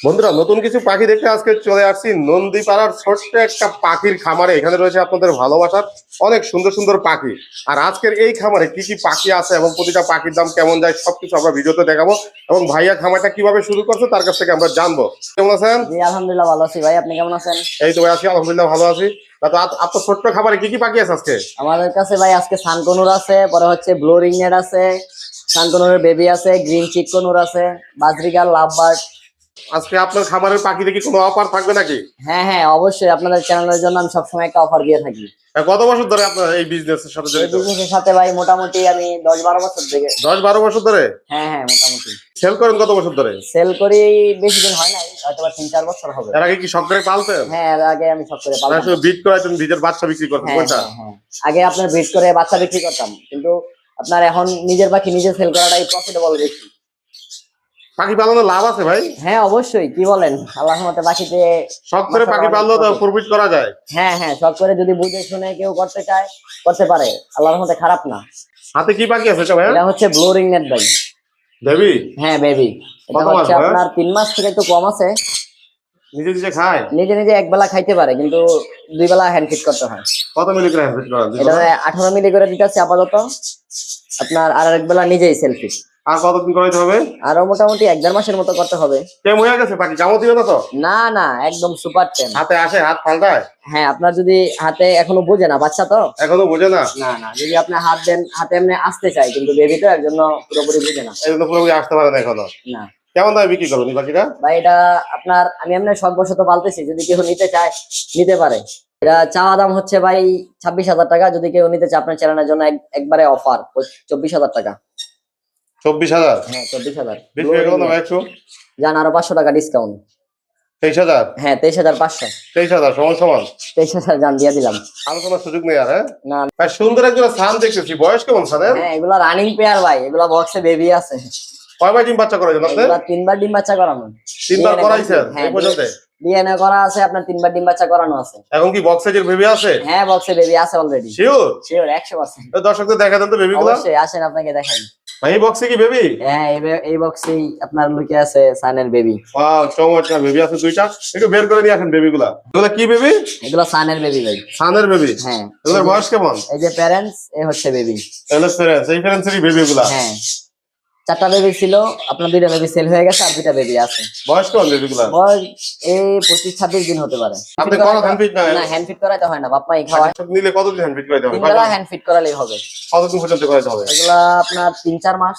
বন্ধুরা, নতুন কিছু পাখি দেখতে আজকে চলে আসছি নন্দীপাড়ার ছোট্ট একটা পাখির খামারে। এখানে রয়েছে আপনাদের ভালোবাসার অনেক সুন্দর সুন্দর পাখি। আর আজকের এই খামারে কি কি পাখি আছে এবং প্রতিটা পাখির দাম কেমন যায় সবকিছু আমরা ভিডিওতে দেখাবো। এবং ভাইয়া খামারটা কিভাবে শুরু করছে তার কাছ থেকে আমরা জানবো। কেমন আছেন? জি আলহামদুলিল্লাহ ভালো আছি ভাই, আপনি কেমন আছেন? এই তো ভাই আছি, আলহামদুলিল্লাহ ভালো আছি। তো আপনার ছোট্ট খামারে কি কি পাখি আছে আজকে? আমাদের কাছে ভাই আজকে সানকনুর আছে, পরে হচ্ছে ব্লু রিংনেট আছে, সানকনুরের বেবি আছে, গ্রিন চিক কনুর আছে, বাজরিগার, লাভ বার্ড। আজকে আপনার খামারের পাখি দেখি কোনো অফার থাকবে নাকি? হ্যাঁ হ্যাঁ অবশ্যই, আপনাদের চ্যানেলের জন্য আমি সবসময় একটা অফার দিয়ে থাকি। কত বছর ধরে আপনার এই বিজনেসের সাথে এই জড়িত? বিজনেসের সাথে ভাই মোটামুটি আমি 10-12 বছর থেকে। 10-12 বছর ধরে? হ্যাঁ হ্যাঁ মোটামুটি। সেল করেন কত বছর ধরে? সেল করি বেশি দিন হয় নাই, হয়তো 3-4 বছর হবে। এর আগে কি শখ করে পালতেন? হ্যাঁ এর আগে আমি সব করে মানে পালতাম। শুধু বিট করাইতেন, বীজের বাচ্চা বিক্রি করতেন হ্যাঁ কোনটা? হ্যাঁ হ্যাঁ, আগে আপনার ব্রিড করে বাচ্চা বিক্রি করতাম, কিন্তু আপনার এখন নিজের পাখি নিজে সেল করাটাই প্রফিটেবল বেশি। পাখি পালনে লাভ আছে ভাই? হ্যাঁ অবশ্যই, কি বলেন, আল্লাহর মতে পাখিতে শখ করে পাখি পাললেও তো প্রফিট করা যায়। হ্যাঁ হ্যাঁ শখ করে যদি বুঝে শুনে কেউ করতে চায় করতে পারে, আল্লাহর মতে খারাপ না। হাতে কি পাখি আছে এটা ভাই? এটা হচ্ছে ব্লু রিংনেট ভাই। দেবী? হ্যাঁ বেবি। এটা কত মাস হচ্ছে বয়স? আপনার 3 মাস থেকে একটু কম আছে। নিজে নিজে খায়? নিজে নিজে একবেলা খাইতে পারে, কিন্তু 2 বেলা হ্যান্ড ফিট করতে হয়। কত মিলি করে হ্যাবিট করা এটা 18 মিলি করে দিতেছে আপাতত আপনার, আর একবেলা নিজেই সেলফি। আর কতদিন করাইতে হবে? আরো মোটামুটি 1-1.5 মাসের মতো করতে হবে। টেম হয়ে গেছে পাখি, কামড় দিবে না তো? না না একদম সুপার টেম। হাতে আসে, হাত পাল্টায়? হ্যাঁ আপনার যদি হাতে এখনো বোঝে না, বাচ্চা তো এখনো বোঝে না? না না, যদি আপনি হাত দেন হাতে এমনি আসতে চাই, কিন্তু বেবি তো এর জন্য পুরোপুরি বুঝে না। এই জন্য পুরোপুরি আসতে পারে না এখনো। না কেমন দামে বিক্রি করবেন এই পাখিটা? ভাই এটা আপনার আমি এমনি শখবশত পালতেছি, যদি কেউ নিতে চায় নিতে পারে। এটা চাওয়া দাম হচ্ছে ভাই 26,000 টাকা, যদি কেউ নিতে চায় আপনার চ্যানেলের জন্য একবারে অফার 24,000 টাকা। 24,000? হ্যাঁ 24,000 বিক্রি হয়ে গেল না ভাই? একটু যান আরো 500 টাকা ডিসকাউন্ট। 23,000? হ্যাঁ 23,500। 23,000 সমান সমান 23,000 যান দিয়ে দিলাম। আলোচনার সুযোগ নেই আর? হ্যাঁ না ভাই, সুন্দর একজন সান দেখতেছি, বয়স কেমন সানের? হ্যাঁ এগুলা রানিং পেয়ার ভাই, এগুলা বক্সে বেবি আছে। কয়বার ডিম বাচ্চা করাইছেন আপনি? এগুলা 3বার ডিম বাচ্চা করানো। 3বার করাইছেন হ্যাঁ এই পর্যন্ত? ডিএনএ করা আছে আপনার, 3বার ডিম বাচ্চা করানো আছে। এখন কি বক্স সাইজের বেবি আছে? হ্যাঁ বক্সে বেবি আছে অলরেডি। শিওর? শিওর 100%। দর্শকদের দেখা দেন তো বেবিগুলো। অবশ্যই আসেন আপনাকে দেখাই। ভাই এই বক্সে কি বেবি? হ্যাঁ এই বক্সেই আপনার লুকে আছে সানের বেবি। ওয়াও, চমৎকার বেবি আছে দুইটা। একটু বের করে নিয়ে আসেন বেবিগুলা। এগুলা কি বেবি? এগুলো সানের বেবি ভাই। সানের বেবি? হ্যাঁ এগুলোর বয়স কেমন? এই যে প্যারেন্টস, এ হচ্ছে বেবি। এগুলো ফেরেন্স, এই ফেরেন্সেরই বেবিগুলা? হ্যাঁ 4টা বেবি ছিল, আপনার 2টা বেবি সেল হয়ে গেছে, আর 2টা বেবি আছে। বয়স কেমন বেবিগুলা? বয়স এই 25-26 দিন হতে পারে। আপনি কোনো হ্যান্ড ফিট না? না হ্যান্ড ফিট করাইতে হয় না, বাপ মাই খাওয়ায়। নিলে কতদিন হ্যান্ড ফিট করাইতে হবে? 3 বেলা হ্যান্ড ফিট করালেই হবে। কতদিন পর্যন্ত করাইতে হবে? এগুলা আপনার 3-4 মাস,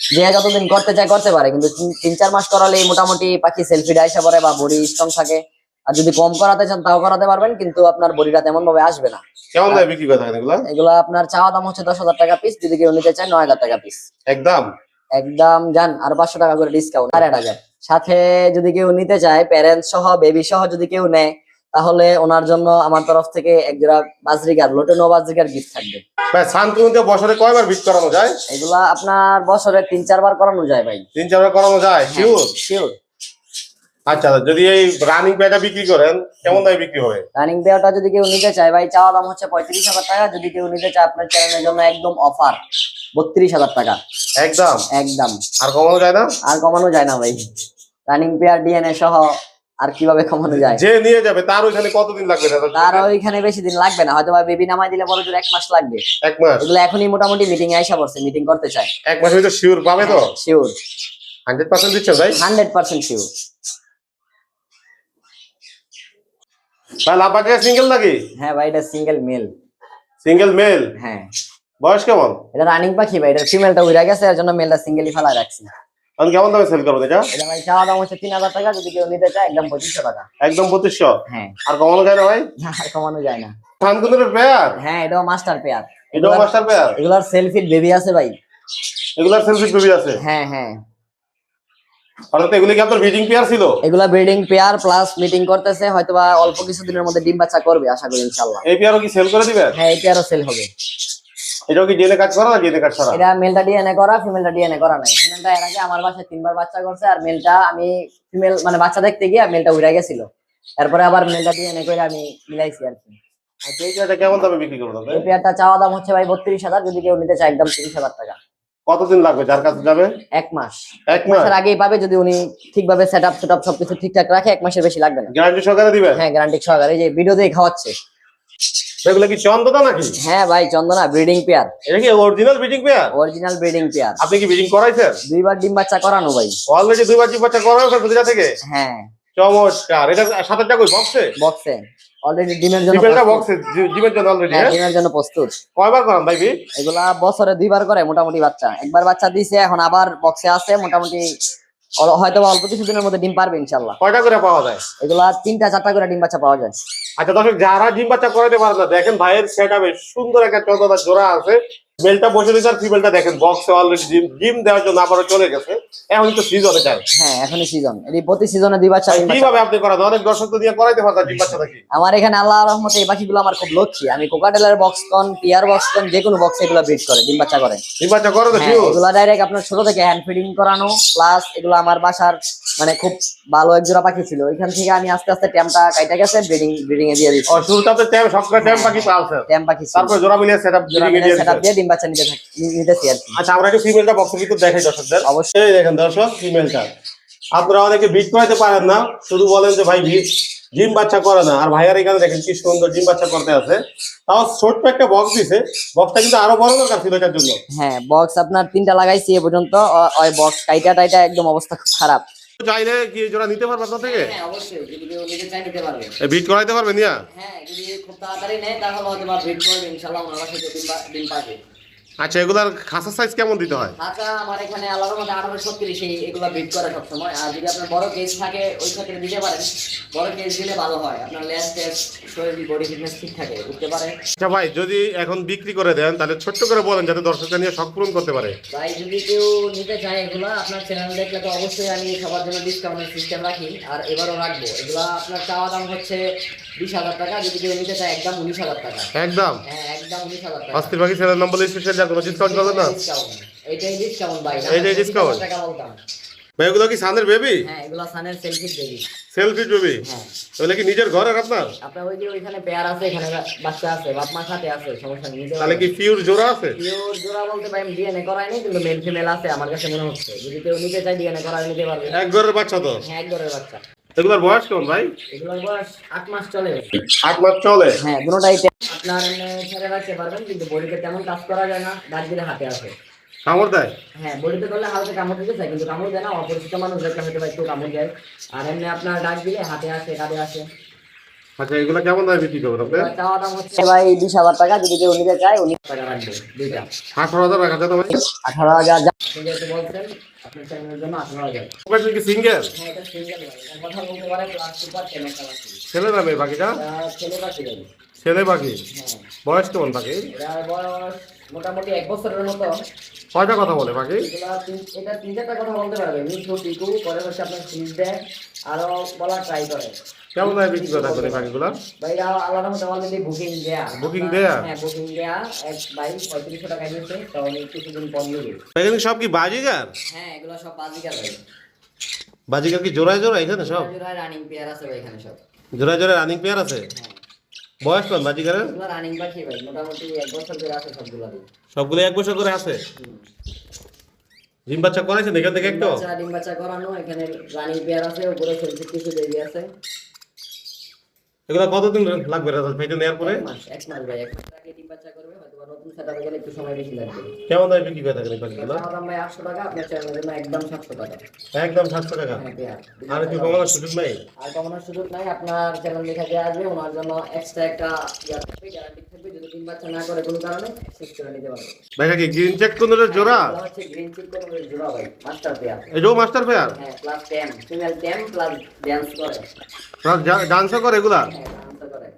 যে যতদিন করতে চায় করতে পারে, কিন্তু 3-4 মাস করালেই মোটামুটি পাখি সেলফি আইসা পড়ে বা বডি স্ট্রং থাকে। আর যদি কম করাতে চান তাও করাতে পারবেন, কিন্তু আপনার বডিটা তেমন ভাবে আসবে না। কেমন দামে বিক্রি করে থাকেন এগুলা? এগুলা আপনার চাওয়া দাম হচ্ছে 10,000 টাকা পিস, যদি কেউ নিতে চায় 9,000 টাকা পিস। একদম? একদম যান আর 500 টাকা করে ডিসকাউন্ট, 8,000। সাথে যদি কেউ নিতে চায় প্যারেন্টস সহ বেবি সহ যদি কেউ নেয়, তাহলে ওনার জন্য আমার তরফ থেকে এক জোড়া বাজরিগার, লোটেনো বাজরিগার গিফট থাকবে। ভাই সানকুনিতে বছরে কয়বার বিট করানো যায়? এগুলা আপনার বছরে 3-4 বার করানো যায় ভাই। 3-4 বার করানো যায়? শিওর? শিওর। আচ্ছা, যদি এই রানিং পেয়ারটা বিক্রি করেন কেমন দামে বিক্রি হবে? রানিং পেয়ারটা যদি কেউ নিতে চায় ভাই, চাওয়া দাম হচ্ছে 35,000 টাকা, যদি কেউ নিতে চায় আপনার চ্যানেলের জন্য একদম অফার 32,000 টাকা। একদম? একদম। আর কমানো যায় না? আর কমানো যায় না ভাই, রানিং পেয়ার ডিএনএ সহ আর কিভাবে কমানো যায়? যে নিয়ে যাবে তার ওইখানে কতদিন লাগবে? তার ওইখানে বেশি দিন লাগবে না, হয়তো বেবি নামাই দিলে বড় জোর 1 মাস লাগবে। 1 মাস? এগুলো এখনই মোটামুটি মিটিং এ আইসা পড়ছে, মিটিং করতে চায়। 1 মাসের ভিতর শিওর পাবে তো? শিওর 100% দিচ্ছেন ভাই? 100% শিওর। ভাই লাভবাকে সিঙ্গেল নাকি? হ্যাঁ ভাই এটা সিঙ্গেল মেল। Single male? হ্যাঁ। বয়স কেমন? এটা রানিং পাখি ভাই, এটা ফিমেলটা উইরা গেছে, এর জন্য মেলটা সিঙ্গেলই ফেলা রাখছি। আমি কেমন দামে সেল করবো এটা? এটা ভাই চাওয়া দাম হচ্ছে 3,000 টাকা, যদি কেউ নিতে চায় একদম 2500 টাকা। একদম 2500? হ্যাঁ। আর কমানো যায় না ভাই? আর কমানো যায় না। সানকুনের পেয়ার? হ্যাঁ এটাও মাস্টার পেয়ার। এটাও মাস্টার পেয়ার? এগুলার সেলফিট বেবি আছে ভাই। এগুলার সেলফি বেবি আছে? হ্যাঁ হ্যাঁ। অর্থাৎ এগুলি কি আপনার ব্রিডিং পেয়ার ছিল? এগুলা ব্রিডিং পেয়ার প্লাস মিটিং করতেছে, হয়তোবা অল্প কিছুদিনের মধ্যে ডিম বাচ্চা করবে আশা করি ইনশাআল্লাহ। এই পেয়ারও কি সেল করে দিবেন? হ্যাঁ এই পেয়ারও সেল হবে। এটাও কি ডিএনএ কাজ করা না ডিএনএ কাজ ছাড়া? এটা মেলটা ডিএনএ করা, ফিমেলটা ডিএনএ করা নাই। ফিমেলটা এর আগে আমার বাসায় 3 বার বাচ্চা করছে, আর মেলটা আমি ফিমেল মানে বাচ্চা দেখতে গিয়ে মেলটা উড়ে গেছিল, তারপরে আবার মেলটা ডিএনএ করে আমি মিলাইছি আর কি। আচ্ছা, এই পেয়ারটা কেমন দামে বিক্রি করবো? এই পেয়ারটা চাওয়া দাম হচ্ছে ভাই 32,000, যদি কেউ নিতে চায় একদম 30,000 টাকা। কতদিন লাগবে যার কাছে যাবে? 1 মাস। এক 1 মাসের মাস আগেই পাবে যদি উনি ঠিকভাবে সেটআপ সবকিছু ঠিকঠাক রাখে। 1 মাসের বেশি লাগবে না। গ্যারান্টি সহকারে দিবেন? হ্যাঁ, গ্যারান্টি সহকারে। এই যে ভিডিও দিয়ে খাওয়াচ্ছে। এগুলো কি চন্দনা নাকি? হ্যাঁ ভাই, চন্দনা ব্রিডিং পেয়ার। এটা কি original breeding pair? Original breeding pair. আপনি কি ব্রিডিং করাইছেন? 2 বার ডিম বাচ্চা করানো ভাই। অলরেডি 2 বার ডিম বাচ্চা করানো প্রতিটা থেকে? হ্যাঁ, চমৎকার। এটা সাথেটা কই বক্সে? বক্সে অলরেডি ডিমের জন্য ডিমেলটা প্রস্তুত। বক্সে ডিমের জন্য অলরেডি। হ্যাঁ, ডিমের জন্য প্রস্তুত। কয়বার করান ভাই বি? এগুলা বছরে 2 বার করে মোটামুটি বাচ্চা। একবার বাচ্চা দিয়েছে, এখন আবার বক্সে আছে। মোটামুটি হয়তো অল্প কিছুদিনের মধ্যে ডিম পারবে ইনশাআল্লাহ। কয়টা করে পাওয়া যায়? এগুলা 3টা 4টা করে ডিম বাচ্চা পাওয়া যায়। আচ্ছা দর্শক, যারা ডিম বাচ্চা করাতে পারে না, দেখেন ভাইয়ের সেটআপে সুন্দর একটা চন্দনা জোড়া আছে। মেলটা বসে রয়েছে আর ফিমেলটা দেখেন বক্সে অলরেডি ডিম দেওয়ার জন্য আবারও চলে গেছে। এখন তো সিজনে যায়। হ্যাঁ, এখনই সিজন। এই প্রতি সিজনে 2 বাচ্চা ডিম বাচ্চা। কিভাবে আপনি করান? অনেক দর্শক তো দিয়ে করাইতে পারতেন ডিম বাচ্চা নাকি? আমার এখানে আল্লাহর রহমতে এই পাখিগুলো আমার খুব লক্ষ্মী। আমি কোকাটেলের বক্স কন, টিয়ার বক্স কন, যে কোনো বক্সে এগুলো ব্রিড করে, ডিম বাচ্চা করে। ডিম বাচ্চা করে তো হ্যাঁ, শিওর? এগুলা ডাইরেক্ট আপনার ছোট থেকে হ্যান্ড ফিডিং করানো, প্লাস এগুলো আমার বাসার মানে খুব ভালো এক জোড়া পাখি ছিল। ওইখান থেকে আমি আস্তে আস্তে ট্যামটা কাইটা গেছে, ব্রিডিং এ দিয়ে দিচ্ছি। ও শুরুটাতে ট্যাম সবকটা ট্যাম পাখি পালছে। ট্যাম পাখি ছিল। তারপর জোড়া মিলিয়ে সেটআপ জোড়া দিয়ে মিলে সেটআপ দিয়েছে। দিয়ে ডিম বাচ্চা নিতেছি আর কি। আচ্ছা, আমরা একটু ফিমেলটা বক্সের ভিতর দেখাই দর্শকদের। অবশ্যই। এই দেখেন দর্শক, ফিমেলটা আপনারা অনেকে বিট করাতে পারেন না, শুধু বলেন যে ভাই ডিম বাচ্চা করে না। আর ভাইয়ার এখানে দেখেন কি সুন্দর ডিম বাচ্চা করতে আছে। তাও ছোট্ট একটা বক্স দিছে। বক্সটা কিন্তু আরো বড় দরকার ছিল এটার জন্য। হ্যাঁ, বক্স আপনার 3টা লাগাইছি এ পর্যন্ত। ওই বক্স টাইটা একদম অবস্থা খুব খারাপ। চাইলে কি জোড়া নিতে পারবে আপনার থেকে? হ্যাঁ, অবশ্যই। যদি কেউ নিতে চায় নিতে পারবে। বিট করাইতে পারবেন নিয়া? হ্যাঁ, যদি খুব তাড়াতাড়ি নেয় তাহলে হয়তো বা ব্রিড করবে ইনশাআল্লাহ। ওনার কাছে ডিম পাবে। আচ্ছা, এগুলার খাঁচার সাইজ কেমন দিতে হয়? আচ্ছা, আমার এখানে আলাদার মধ্যে 1836 এগুলা ব্রিড করে সবসময়। আর যদি আপনার বড় কেস থাকে ওই ক্ষেত্রে দিতে পারেন। বড় কেস দিলে ভালো হয়, আপনার লেস টেস শরীর বডি ফিটনেস ঠিক থাকে, উঠতে পারে। আচ্ছা ভাই, যদি এখন বিক্রি করে দেন তাহলে ছোট্ট করে বলেন যাতে দর্শকরা নিয়ে শখ পূরণ করতে পারে। ভাই, যদি কেউ নিতে চায় এগুলা, আপনার চ্যানেল দেখলে তো অবশ্যই আমি সবার জন্য ডিসকাউন্টের সিস্টেম রাখি, আর এবারও রাখবো। এগুলা আপনার চাওয়া দাম হচ্ছে 20,000 টাকা। যদি কেউ নিতে চায় একদম 19,000 টাকা। একদম? হ্যাঁ, একদম 19,000 টাকা। অস্থির পাখি চ্যানেল নাম বলে স্পেশাল যা কোনো ডিসকাউন্ট করবেন না? এইটাই ডিসকাউন্ট ভাই। এইটাই discount? টাকা বলতাম। ভাই এগুলো কি সানের বেবি? হ্যাঁ, এগুলা সানের সেলফি দেবি। Selfie baby? হ্যাঁ, এগুলো কি নিজের ঘরের আপনার? আপনার ওই যে ওইখানে পেয়ার আছে, এখানে বাচ্চা আছে, বাপ মার সাথে আছে, সমস্যা নেই। তাহলে কি পিওর জোড়া আছে? পিওর জোড়া বলতে ভাই ডিএনএ করাই নেই, কিন্তু মেল ফিমেল আছে আমার কাছে মনে হচ্ছে। যদি কেউ নিতে চায় ডিএনএ করাই নিতে পারবে। এক ঘরের বাচ্চা তো? হ্যাঁ, এক ঘরের বাচ্চা। এগুলোর বয়স কেমন ভাই? এগুলোর বয়স 8 মাস চলে। 8 মাস চলে? হ্যাঁ, দুটোটাই আপনার এমনি ছেড়ে রাখতে পারবেন, কিন্তু বডিতে তেমন কাজ করা যায় না। ডাক দিলে হাতে আসে। কামড় দেয়? হ্যাঁ, বডিতে করলে হালকা কামড় দিতে চাই, কিন্তু কামড় দেয় না। অপরিচিত মানুষ দেখতে হয়তো বা একটু কামড় দেয়। আর এমনি আপনার ডাক দিলে হাতে আসে, কাঁধে আসে। আচ্ছা, এগুলো কেমন দামে বিক্রি করবেন আপনি? চাওয়া দাম হচ্ছে ভাই 20,000 টাকা। যদি কেউ নিতে চায় 19 টাকা রাখবে দুইটা। 18,000 রাখা যায় তো ভাই? 18,000 আপনি যেহেতু বলছেন, আপনার চ্যানেলের জন্য 18,000। আপনি কি সিঙ্গেল? হ্যাঁ, এটা সিঙ্গেল ভাই। এটা কথা বলতে পারে, প্লাস সুপার টেমেকা আছে। ছেলে না মেয়ে পাখিটা? ছেলে পাখি ভাই। ছেলে পাখি? হ্যাঁ, বয়স কেমন পাখি? এটার বয়স মোটামুটি 1 বছরের মতো। কয়টা কথা বলে পাখি? এটা 3-4টা কথা বলতে পারবে। মিঠু, টিকু, পরে হচ্ছে আপনার ফিস দেয়, আরো বলা ট্রাই করে। কেমন দামে বিক্রি করে থাকবেন এই পাখিগুলো? ভাই, আলাদা মতো অলরেডি বুকিং দেয়া। বুকিং দেয়া? হ্যাঁ, বুকিং দেয়া। এক ভাই 3500 টাকা দিয়েছে, তো আমি কিছুদিন পর নেব। এখানে সব কি বাজিগার? হ্যাঁ, এগুলো সব বাজিকার ভাই। বাজিগার কি জোড়ায় জোড়ায় এখানে সব? জোড়ায় রানিং পেয়ার আছে ভাই এখানে সব। জোড়ায় জোড়ায় রানিং পেয়ার আছে? হ্যাঁ, বয়স কেমন বাজিগারের? এগুলো রানিং পাখি ভাই, মোটামুটি 1 বছর ধরে আছে সবগুলো। সবগুলো 1 বছর করে আছে? ডিম বাচ্চা করাইছেন এখান থেকে একটু? ডিম বাচ্চা করানো। এখানে রানিং পেয়ার আছে, উপরে সেলফি কিছু বেবি আছে। এগুলো কতদিন লাগবে রেজাল্ট পেতে নেওয়ার পরে? 1 মাস ভাই। 1 মাস আগে ডিম বাচ্চা করবে, হয়তো নতুন সেটআপে গেলে একটু সময় বেশি লাগবে। কেমন দামে বিক্রি করে থাকেন এই পাখিগুলো? দাম ভাই 800 টাকা। আপনার চ্যানেলের জন্য একদম 700 টাকা। একদম 700 টাকা? হ্যাঁ, পেয়ার। আর কি কমানোর সুযোগ নাই? আর কমানোর সুযোগ নাই। আপনার চ্যানেল লেখা দেওয়া আসবে, ওনার জন্য এক্সট্রা একটা থাকবে, গ্যারান্টি থাকবে। যদি ডিম বাচ্চা না করে কোনো কারণে, শেষ করে নিতে পারবে। ভাই কি গ্রিন চেক কোনের জোড়া? এটা হচ্ছে গ্রিন চিক কোনের জোড়া ভাই, মাস্টার পেয়ার। এটাও মাস্টার পেয়ার? হ্যাঁ, প্লাস ট্যাম, ফিমেল ট্যাম প্লাস ড্যান্স করে। ডান্সও করে এগুলা? হ্যাঁ, ডান্স করে।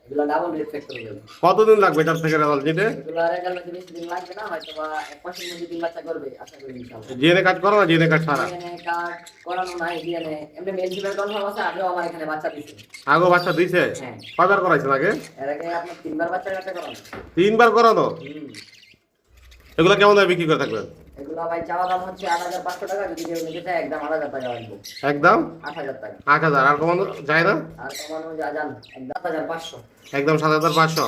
এগুলা ডাবল রিফ্লেক্ট করবে। কতদিন লাগবে তার থেকে রেজাল্ট নিতে? এগুলা রেজাল্ট যদি বেশি দিন লাগবে না, হয়তো বা 1 মাসের মধ্যে ডিম বাচ্চা করবে আশা করি ইনশাআল্লাহ। জিএনএ কাজ করো না? জিএনএ কাজ ছাড়া? ডিএনএ কার্ড করানো নাই। ডিএনএ এমনি মেল ফিমেল কনফার্ম আছে। আগেও আমার এখানে বাচ্চা দিছে। আগো বাচ্চা দিছে? হ্যাঁ। কয়বার করাইছেন আগে? এর আগে আপনি 3 বার বাচ্চা কাটা করানো। 3 বার করানো? এগুলো কেমন দামে বিক্রি করে থাকবেন? এগুলো ভাই চাওয়া দাম হচ্ছে 8,500 টাকা, যদি কেউ নিতে চায় একদম 8,000 টাকা লাগবে। একদম 8,000 টাকা। 8,000, আর কমানো যায় না? আর কমানো যান একদম 7,500। একদম 7,500।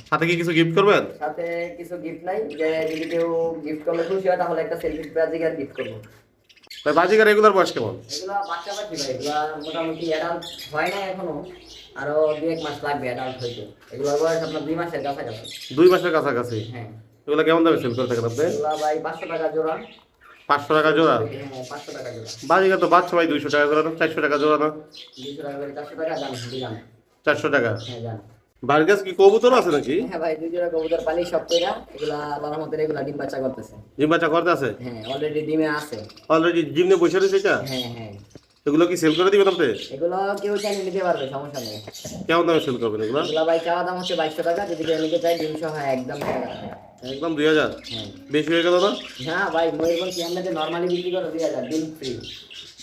সাথে কি কিছু গিফট করবেন? সাথে কিছু গিফট নাই, যে যদি কেউ গিফট করলে খুশি হয় তাহলে একটা সেলফি বাজিকার গিফট করবো। ভাই বাজিকার রেগুলার বয়স কেমন? এগুলা বাচ্চা পাখি ভাই, এগুলা মোটামুটি অ্যাডাল্ট হয় না এখনো, আরো 2-1 মাস লাগবে অ্যাডাল্ট হইতে। এগুলোর বয়স আপনার 2 মাসের কাছাকাছি। 2 মাসের কাছাকাছি। হ্যাঁ, এগুলো কেমন দামে সেল করে থাকেন আপনি? এগুলা ভাই 500 টাকা জোড়া। 500 টাকা জোড়া? হ্যাঁ, 500 টাকা জোড়া। বাজিকার তো বাচ্চা ভাই 200 টাকা জোড়া না, 400 টাকা জোড়া না? 200 টাকা করে 400 টাকা জান দিলাম। 400 টাকা। হ্যাঁ জান। বার্গাস কি কবুতর আছে নাকি? হ্যাঁ ভাই, 2 জোড়া কবুতর পালি সব কইরা, এগুলা আল্লাহর রহমতে এগুলা ডিম বাচ্চা করতেছে। ডিম বাচ্চা করতে আছে? হ্যাঁ, অলরেডি ডিমে আছে। অলরেডি জিমনে বসে রয়েছে এটা? হ্যাঁ হ্যাঁ, এগুলো কি সেল করে দিবেন আপনি? এগুলো কেউ চাইলে নিতে পারবে, সমস্যা নেই। কেমন দামে সেল করবেন এগুলো? এগুলা ভাই চাওয়া দাম হচ্ছে 2200 টাকা, যদি কেউ নিতে চায় ডিম সহ একদম 2000 টাকা। একদম 2000? হ্যাঁ। বেশি হয়ে গেল না? হ্যাঁ ভাই, ময়ূরভঞ্জ এমনিতে নরমালি বিক্রি করে 2000, ডিম ফ্রি।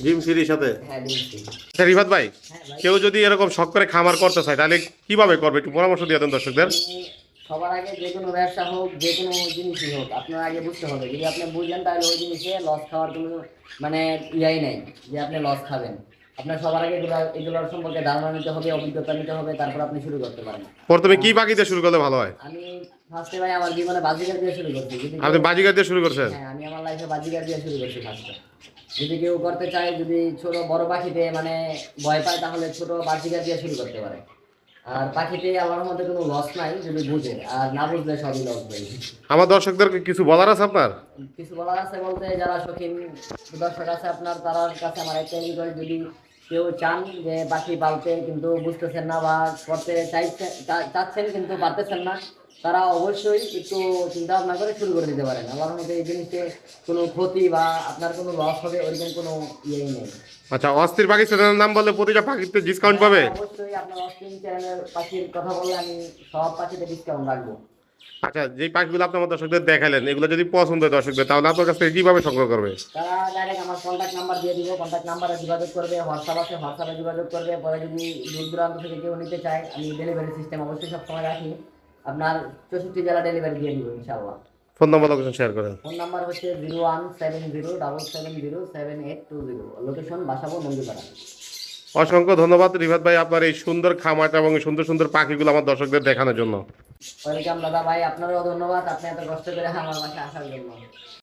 জিম ফ্রির সাথে? হ্যাঁ, ডিম ফ্রি। আচ্ছা রিফাত ভাই, হ্যাঁ ভাই, কেউ যদি এরকম শখ করে খামার করতে চায় তাহলে কিভাবে করবে, একটু পরামর্শ দিয়ে দেন দর্শকদের। সবার আগে যে কোনো ব্যবসা হোক, যে কোনো জিনিসই হোক, আপনার আগে বুঝতে হবে। যদি আপনি বুঝলেন তাহলে ওই জিনিসে লস খাওয়ার কোনো মানে ইয়াই নেই যে আপনি লস খাবেন। আপনার সবার আগে এগুলোর সম্পর্কে ধারণা নিতে হবে, অভিজ্ঞতা নিতে হবে, তারপর আপনি শুরু করতে পারেন। প্রথমে কি পাখি দিয়ে শুরু করলে ভালো হয়? আমি ফার্স্টে ভাই আমার জীবনে বাজিগার দিয়ে শুরু করছি। আপনি বাজিকার দিয়ে শুরু করছেন? হ্যাঁ, আমি আমার লাইফে বাজিগার দিয়ে শুরু করছি ফার্স্টে। যদি কেউ করতে চায়, যদি ছোট বড় পাখিতে মানে ভয় পায়, তাহলে ছোট বাজিগার দিয়ে শুরু করতে পারে। আর পাখিতে আল্লাহর মধ্যে কোনো লস নাই যদি বুঝে, আর না বুঝলে সবই লস ভাই। আমার দর্শকদেরকে কিছু বলার আছে আপনার? কিছু বলার আছে বলতে, যারা শৌখিন দর্শক আছে আপনার, তার কাছে আমার একটা রিকোয়েস্ট, যদি কেউ চান যে পাখি পালতে কিন্তু বুঝতেছেন না বা করতে চাচ্ছেন কিন্তু পারতেছেন না, তারা অবশ্যই একটু চিন্তা ভাবনা করে শুরু করে দিতে পারেন। আমার মধ্যে এই জিনিসে কোনো ক্ষতি বা আপনার কোনো লস হবে ওইরকম কোনো ইয়েই নেই। আচ্ছা, অস্থির পাখি চ্যানেলের নাম বললে প্রতিটা পাখিতে ডিসকাউন্ট পাবে? হ্যাঁ, অবশ্যই আপনার অস্ট্রিং চ্যানেলের পাখির কথা বললে আমি সব পাখিতে ডিসকাউন্ট রাখবো। আচ্ছা, যে পাখিগুলো আপনি আমার দর্শকদের দেখালেন, এগুলো যদি পছন্দ হয় দর্শকদের, তাহলে আপনার কাছ থেকে কিভাবে সংগ্রহ করবে? তারা ডাইরেক্ট আমার কন্ট্যাক্ট নাম্বার দিয়ে দিব, কন্ট্যাক্ট নাম্বারে যোগাযোগ করবে। হোয়াটসঅ্যাপ আছে, হোয়াটসঅ্যাপে যোগাযোগ করবে। পরে যদি দূর দূরান্ত থেকে কেউ নিতে চায়, আমি ডেলিভারি সিস্টেম অবশ্যই সবসময় রাখি। আপনার 64 জেলা ডেলিভারি দিয়ে দিব ইনশাআল্লাহ। ফোন নাম্বার লোকেশন শেয়ার করেন। ফোন নাম্বার হচ্ছে 017077070820। লোকেশন বাসাবো নন্দীপাড়া। অসংখ্য ধন্যবাদ রিফাত ভাই, আপনার এই সুন্দর খামারটা এবং এই সুন্দর সুন্দর পাখিগুলো আমার দর্শকদের দেখানোর জন্য। ওয়েলকাম দাদা ভাই, আপনারও ধন্যবাদ, আপনি এত কষ্ট করে আমার বাসায় আসার জন্য।